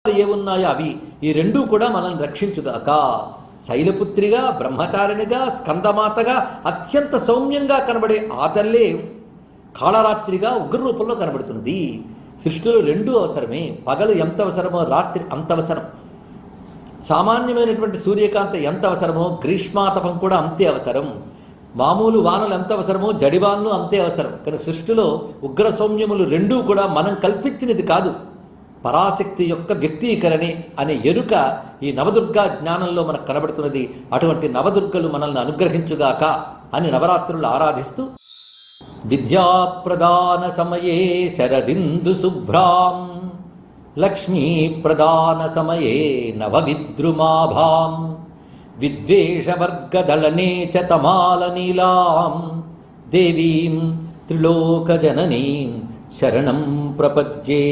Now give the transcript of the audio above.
ఏమున్నాయో అవి ఈ రెండూ కూడా మనల్ని రక్షించుగాక. శైలపుత్రిగా, బ్రహ్మచారిణిగా, స్కందమాతగా అత్యంత సౌమ్యంగా కనబడే ఆ తల్లే కాళరాత్రిగా ఉగ్ర రూపంలో కనబడుతున్నది. సృష్టిలో రెండూ అవసరమే. పగలు ఎంత అవసరమో రాత్రి అంత అవసరం. సామాన్యమైనటువంటి సూర్యకాంతి ఎంత అవసరమో గ్రీష్మాతపం కూడా అంతే అవసరం. మామూలు వానలు ఎంత అవసరమో జడివానలు అంతే అవసరం. కనుక సృష్టిలో ఉగ్ర సౌమ్యములు రెండూ కూడా మనం కల్పించినది కాదు, పరాశక్తి యొక్క వ్యక్తీకరణే అనే ఎరుక ఈ నవదుర్గా జ్ఞానంలో మనకు కనబడుతున్నది. అటువంటి నవదుర్గలు మనల్ని అనుగ్రహించుగాక అని నవరాత్రులు ఆరాధిస్తూ విద్యాప్రదాన సమయే శరదిందు శుభ్రాం లక్ష్మీ ప్రదాన సమయే నవవిద్రుమాభాం విద్వేషవర్గదళనే చ తమాలనీలాం దేవీం త్రిలోకజననీం శరణం ప్రపద్యే.